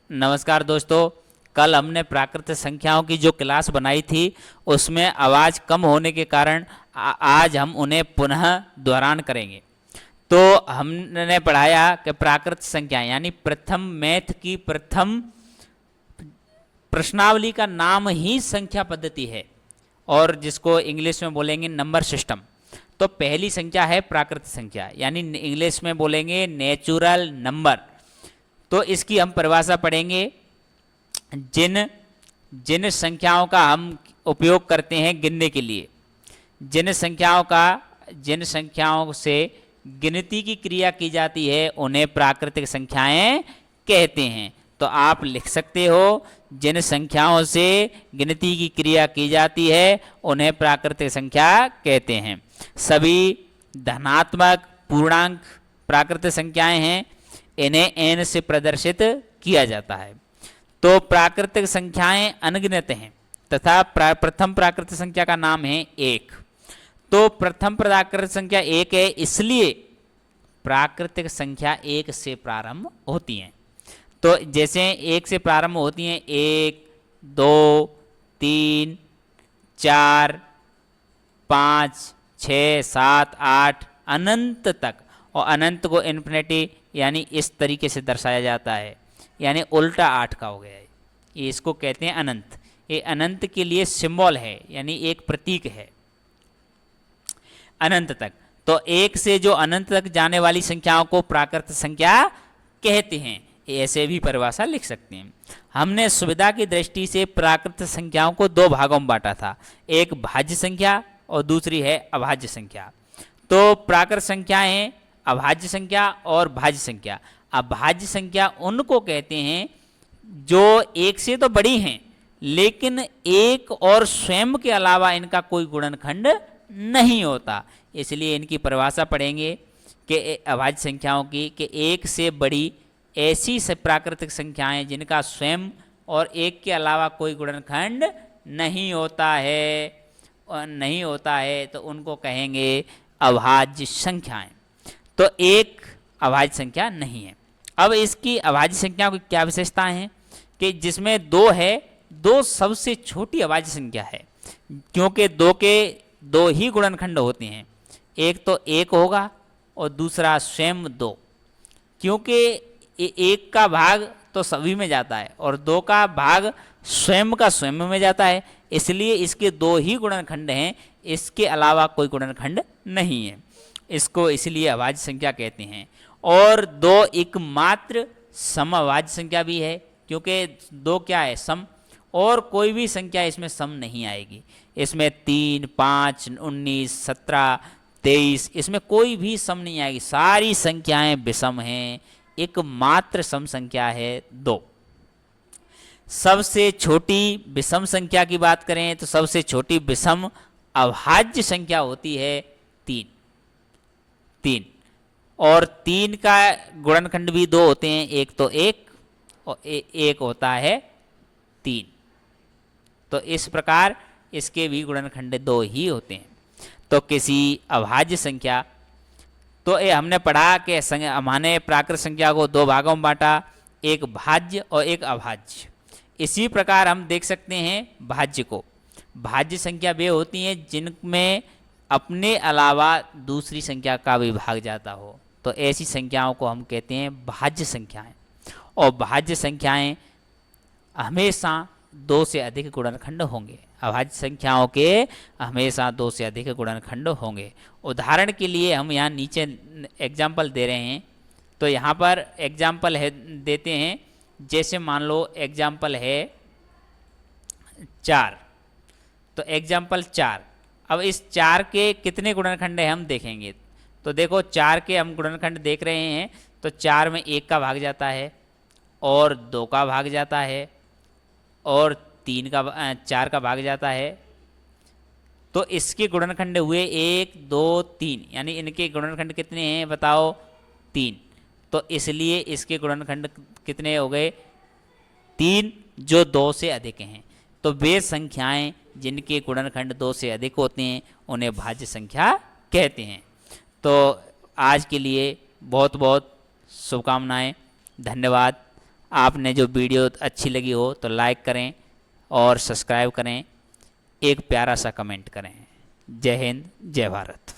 नमस्कार दोस्तों। कल हमने प्राकृतिक संख्याओं की जो क्लास बनाई थी उसमें आवाज़ कम होने के कारण आज हम उन्हें पुनः दोहरान करेंगे। तो हमने पढ़ाया कि प्राकृतिक संख्याएं यानी प्रथम मैथ की प्रथम प्रश्नावली का नाम ही संख्या पद्धति है और जिसको इंग्लिश में बोलेंगे नंबर सिस्टम। तो पहली संख्या है प्राकृतिक संख्या यानी इंग्लिश में बोलेंगे नेचुरल नंबर। तो इसकी हम परिभाषा पढ़ेंगे। जिन जिन संख्याओं का हम उपयोग करते हैं गिनने के लिए, जिन संख्याओं से गिनती की क्रिया की जाती है उन्हें प्राकृतिक संख्याएं कहते हैं। तो आप लिख सकते हो, जिन संख्याओं से गिनती की क्रिया की जाती है उन्हें प्राकृतिक संख्या कहते हैं। सभी धनात्मक पूर्णांक प्राकृतिक संख्याएं हैं, इन्हें n से प्रदर्शित किया जाता है। तो प्राकृतिक संख्याएं अनगिनत हैं तथा प्रथम प्राकृतिक संख्या का नाम है एक। तो प्रथम प्राकृतिक संख्या एक है, इसलिए प्राकृतिक संख्या एक से प्रारंभ होती हैं। तो जैसे एक से प्रारंभ होती हैं, 1, 2, 3, 4, 5, 6, 7, 8 अनंत तक। और अनंत को इन्फिनिटी यानी इस तरीके से दर्शाया जाता है, यानी उल्टा 8 का हो गया है। ये इसको कहते हैं अनंत। ये अनंत के लिए सिंबल है यानी एक प्रतीक है अनंत तक। तो एक से जो अनंत तक जाने वाली संख्याओं को प्राकृतिक संख्या कहते हैं। ऐसे भी परिभाषा लिख सकते हैं। हमने सुविधा की दृष्टि से प्राकृतिक संख्याओं को दो भागों में बांटा था, एक भाज्य संख्या और दूसरी है अभाज्य संख्या। तो प्राकृतिक संख्याएं अभाज्य संख्या और भाज्य संख्या। अभाज्य संख्या उनको कहते हैं जो एक से तो बड़ी हैं लेकिन एक और स्वयं के अलावा इनका कोई गुणनखंड नहीं होता। इसलिए इनकी परिभाषा पढ़ेंगे कि अभाज्य संख्याओं की कि एक से बड़ी ऐसी प्राकृतिक संख्याएं जिनका स्वयं और एक के अलावा कोई गुणनखंड नहीं होता है तो उनको कहेंगे अभाज्य संख्याएं। तो एक अभाज्य संख्या नहीं है। अब इसकी अभाज्य संख्या की क्या विशेषताएं हैं कि जिसमें दो है, दो सबसे छोटी अभाज्य संख्या है क्योंकि दो के दो ही गुणनखंड होते हैं। एक तो एक होगा और दूसरा स्वयं दो, क्योंकि एक का भाग तो सभी में जाता है और दो का भाग स्वयं का स्वयं में जाता है, इसलिए इसके दो ही गुणनखंड हैं, इसके अलावा कोई गुणनखंड नहीं है। इसको इसलिए अभाज्य संख्या कहते हैं। और दो एकमात्र समअभाज्य संख्या भी है क्योंकि दो क्या है, सम, और कोई भी संख्या इसमें सम नहीं आएगी। इसमें 3, 5, 19, 17, 23 इसमें कोई भी सम नहीं आएगी। सारी संख्याएं विषम हैं, एकमात्र सम संख्या है 2। सबसे छोटी विषम संख्या की बात करें तो सबसे छोटी विषम अभाज्य संख्या होती है 3। और 3 का गुणनखंड भी 2 होते हैं, एक तो एक और एक होता है 3। तो इस प्रकार इसके भी गुणनखंड 2 ही होते हैं। तो किसी अभाज्य संख्या, तो ये हमने पढ़ा कि हमने प्राकृतिक संख्या को दो भागों में बांटा, एक भाज्य और एक अभाज्य। इसी प्रकार हम देख सकते हैं भाज्य को। भाज्य संख्या वे होती हैं जिनमें अपने अलावा दूसरी संख्या का भी भाग जाता हो, तो ऐसी संख्याओं को हम कहते हैं भाज्य संख्याएं। और भाज्य संख्याएं हमेशा 2 से अधिक गुणनखंड होंगे। अभाज्य संख्याओं के हमेशा 2 से अधिक गुणनखंड होंगे। उदाहरण के लिए हम यहाँ नीचे एग्जाम्पल दे रहे हैं, तो यहाँ पर एग्जाम्पल है देते हैं। जैसे मान लो एग्जाम्पल है 4, तो एग्जाम्पल 4। अब इस 4 के कितने गुणनखंड है हम देखेंगे। तो देखो 4 के हम गुणनखंड देख रहे हैं, तो 4 में 1 का भाग जाता है और 2 का भाग जाता है और 4 का भाग जाता है। तो इसके गुणनखंड हुए 1, 2, 3, यानी इनके गुणनखंड कितने हैं बताओ, 3। तो इसलिए इसके गुणनखंड कितने हो गए, 3, जो 2 से अधिक हैं। तो वे संख्याएं जिनके गुणनखंड 2 से अधिक होते हैं उन्हें भाज्य संख्या कहते हैं। तो आज के लिए बहुत बहुत शुभकामनाएं, धन्यवाद। आपने जो वीडियो अच्छी लगी हो तो लाइक करें और सब्सक्राइब करें, एक प्यारा सा कमेंट करें। जय हिंद, जय भारत।